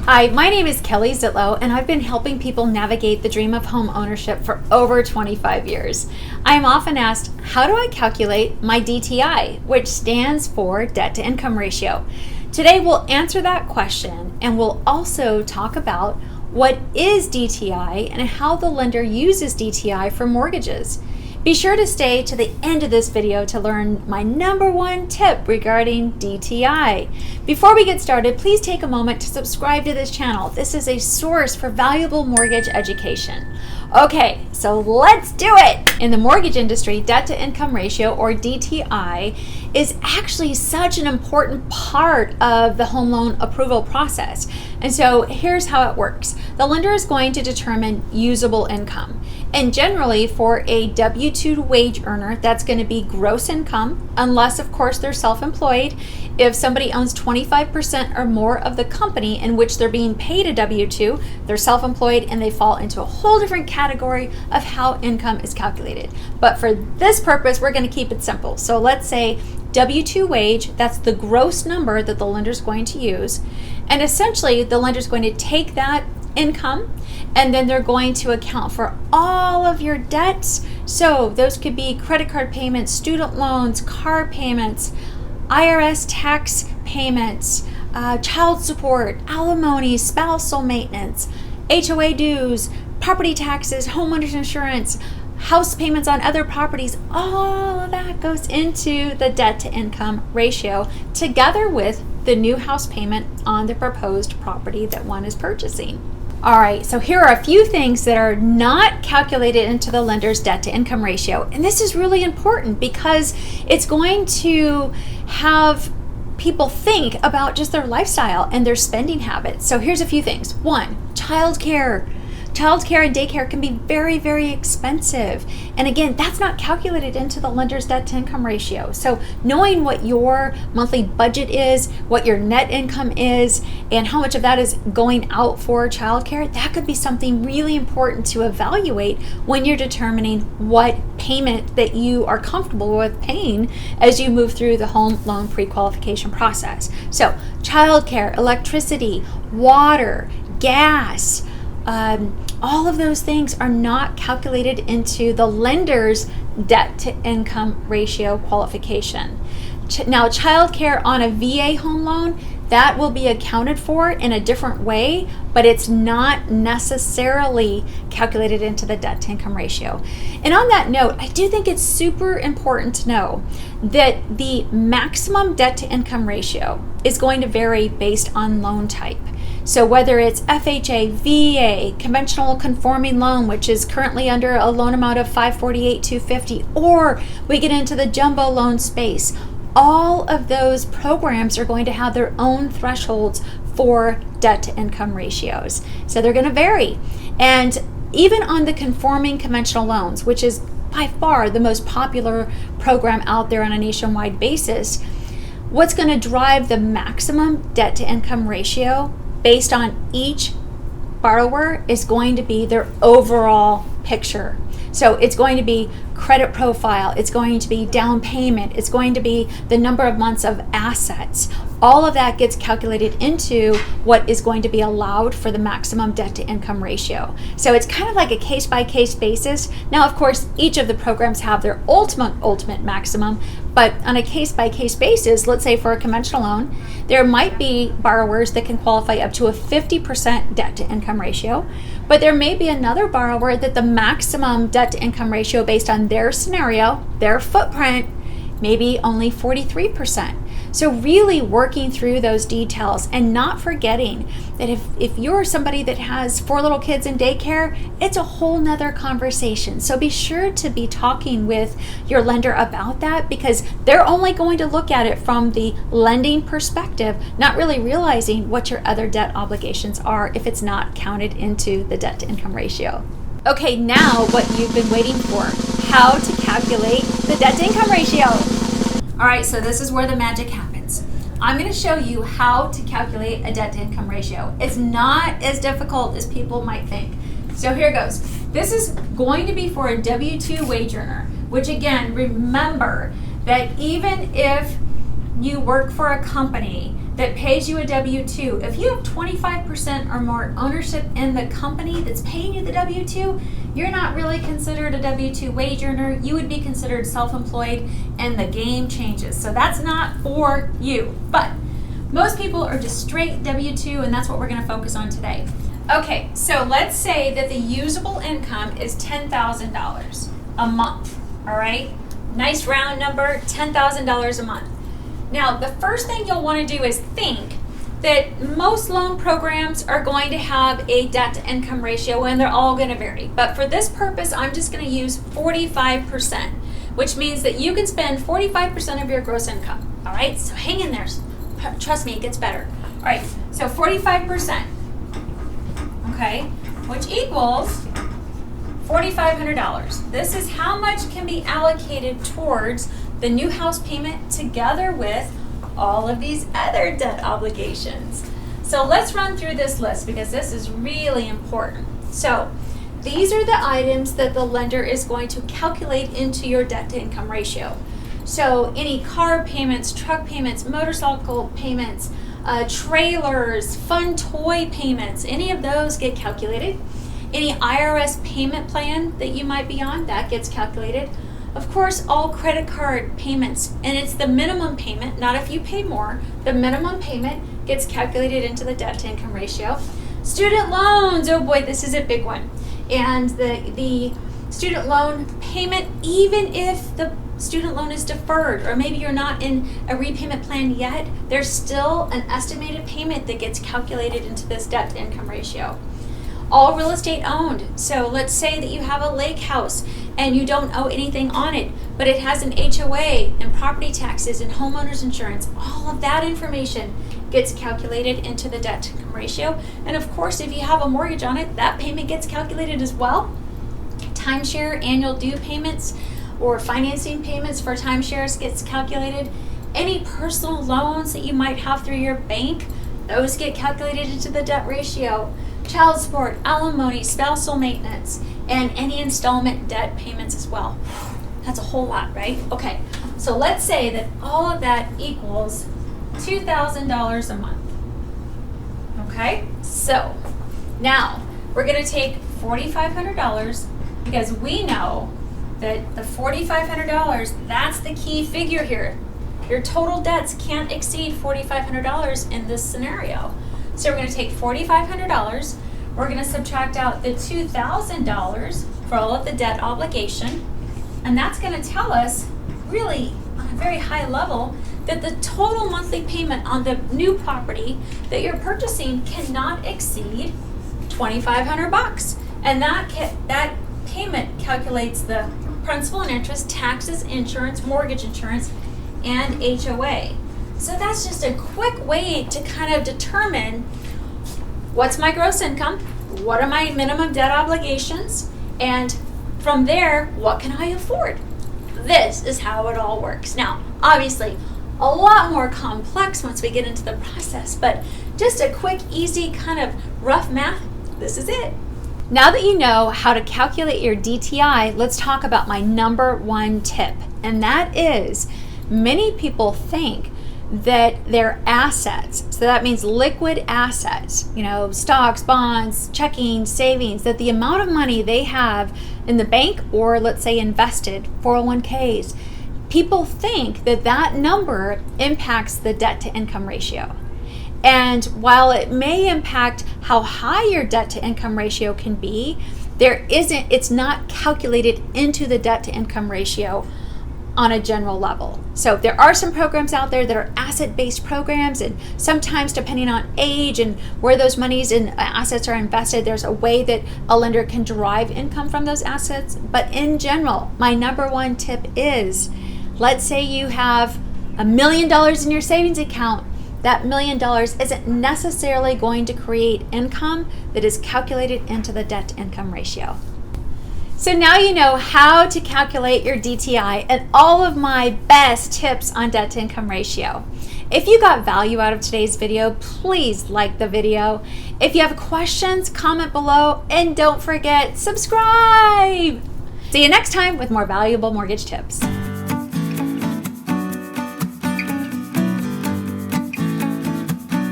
Hi, my name is Kelly Zitlow, and I've been helping people navigate the dream of home ownership for over 25 years. I am often asked, how do I calculate my DTI, which stands for debt to income ratio? Today we'll answer that question, and we'll also talk about what is DTI and how the lender uses DTI for mortgages. Be sure to stay to the end of this video to learn my #1 tip regarding DTI. Before we get started, please take a moment to subscribe to this channel. This is a source for valuable mortgage education. Okay, so let's do it! In the mortgage industry, debt to income ratio, or DTI, is actually such an important part of the home loan approval process. And so here's how it works. The lender is going to determine usable income. And generally for a W-2 wage earner, that's going to be gross income, unless of course they're self-employed. If somebody owns 25% or more of the company in which they're being paid a W-2, they're self-employed and they fall into a whole different category of how income is calculated. But for this purpose, we're going to keep it simple. So let's say W-2 wage, that's the gross number that the lender's going to use. And essentially the lender's going to take that income and then they're going to account for all of your debts. So those could be credit card payments, student loans, car payments, IRS tax payments, child support, alimony, spousal maintenance, HOA dues, property taxes, homeowners insurance, house payments on other properties. All of that goes into the debt to income ratio together with the new house payment on the proposed property that one is purchasing. All right, so here are a few things that are not calculated into the lender's debt to income ratio. And this is really important because it's going to have people think about just their lifestyle and their spending habits. So here's a few things. One, childcare. Childcare and daycare can be very, very expensive. And again, that's not calculated into the lender's debt to income ratio. So knowing what your monthly budget is, what your net income is, and how much of that is going out for childcare, that could be something really important to evaluate when you're determining what payment that you are comfortable with paying as you move through the home loan pre-qualification process. So childcare, electricity, water, gas, all of those things are not calculated into the lender's debt to income ratio qualification. Now, childcare on a VA home loan, that will be accounted for in a different way, but it's not necessarily calculated into the debt to income ratio. And on that note, I do think it's super important to know that the maximum debt to income ratio is going to vary based on loan type. So whether it's FHA, VA, conventional conforming loan, which is currently under a loan amount of $548,250, or we get into the jumbo loan space, all of those programs are going to have their own thresholds for debt to income ratios. So they're going to vary. And even on the conforming conventional loans, which is by far the most popular program out there on a nationwide basis, what's going to drive the maximum debt to income ratio based on each borrower is going to be their overall picture. So it's going to be credit profile, it's going to be down payment, it's going to be the number of months of assets. All of that gets calculated into what is going to be allowed for the maximum debt to income ratio. So it's kind of like a case by case basis. Now, of course, each of the programs have their ultimate maximum, but on a case by case basis, let's say for a conventional loan, there might be borrowers that can qualify up to a 50% debt to income ratio, but there may be another borrower that the maximum debt to income ratio based on their scenario, their footprint, maybe only 43%. So really working through those details and not forgetting that if you're somebody that has 4 little kids in daycare, it's a whole nother conversation. So be sure to be talking with your lender about that, because they're only going to look at it from the lending perspective, not really realizing what your other debt obligations are if it's not counted into the debt to income ratio. Okay, now what you've been waiting for, how to calculate the debt to income ratio. All right, so this is where the magic happens. I'm going to show you how to calculate a debt to income ratio. It's not as difficult as people might think. So here goes. This is going to be for a W-2 wage earner, which again, remember that even if you work for a company that pays you a W-2, if you have 25% or more ownership in the company that's paying you the W-2, you're not really considered a W-2 wage earner. You would be considered self-employed, and the game changes. So that's not for you. But most people are just straight W-2, and that's what we're going to focus on today. Okay, so let's say that the usable income is $10,000 a month, all right? Nice round number, $10,000 a month. Now, the first thing you'll want to do is think that most loan programs are going to have a debt-to-income ratio, and they're all going to vary. But for this purpose, I'm just going to use 45%, which means that you can spend 45% of your gross income. All right, so hang in there. Trust me, it gets better. All right, so 45%, okay, which equals $4,500. This is how much can be allocated towards the new house payment together with all of these other debt obligations. So let's run through this list because this is really important. So these are the items that the lender is going to calculate into your debt to income ratio. So any car payments, truck payments, motorcycle payments, trailers, fun toy payments, any of those get calculated. Any IRS payment plan that you might be on, that gets calculated. Of course, all credit card payments, and it's the minimum payment, not if you pay more. The minimum payment gets calculated into the debt to income ratio. Student loans, oh boy, this is a big one. And the student loan payment, even if the student loan is deferred, or maybe you're not in a repayment plan yet, there's still an estimated payment that gets calculated into this debt to income ratio. All real estate owned. So let's say that you have a lake house and you don't owe anything on it, but it has an HOA and property taxes and homeowners insurance. All of that information gets calculated into the debt to income ratio. And of course, if you have a mortgage on it, that payment gets calculated as well. Timeshare annual due payments or financing payments for timeshares gets calculated. Any personal loans that you might have through your bank, those get calculated into the debt ratio. Child support, alimony, spousal maintenance, and any installment debt payments as well. That's a whole lot, right? Okay, so let's say that all of that equals $2,000 a month. Okay, so now we're going to take $4,500 because we know that the $4,500, that's the key figure here. Your total debts can't exceed $4,500 in this scenario. So we're going to take $4,500, we're going to subtract out the $2,000 for all of the debt obligation, and that's going to tell us really on a very high level that the total monthly payment on the new property that you're purchasing cannot exceed $2,500. And that payment calculates the principal and interest, taxes, insurance, mortgage insurance, and HOA. So that's just a quick way to kind of determine what's my gross income, what are my minimum debt obligations, and from there, what can I afford? This is how it all works. Now, obviously, a lot more complex once we get into the process, but just a quick, easy kind of rough math, this is it. Now that you know how to calculate your DTI, let's talk about my number one tip, and that is many people think that their assets, so that means liquid assets, stocks, bonds, checking, savings, that the amount of money they have in the bank or let's say invested, 401ks, people think that that number impacts the debt to income ratio. And while it may impact how high your debt to income ratio can be, it's not calculated into the debt to income ratio on a general level. So there are some programs out there that are asset-based programs, and sometimes depending on age and where those monies and assets are invested, there's a way that a lender can derive income from those assets. But in general, my number one tip is, let's say you have $1 million in your savings account. That $1 million isn't necessarily going to create income that is calculated into the debt to income ratio. So now you know how to calculate your DTI and all of my best tips on debt to income ratio. If you got value out of today's video, please like the video. If you have questions, comment below, and don't forget, subscribe. See you next time with more valuable mortgage tips.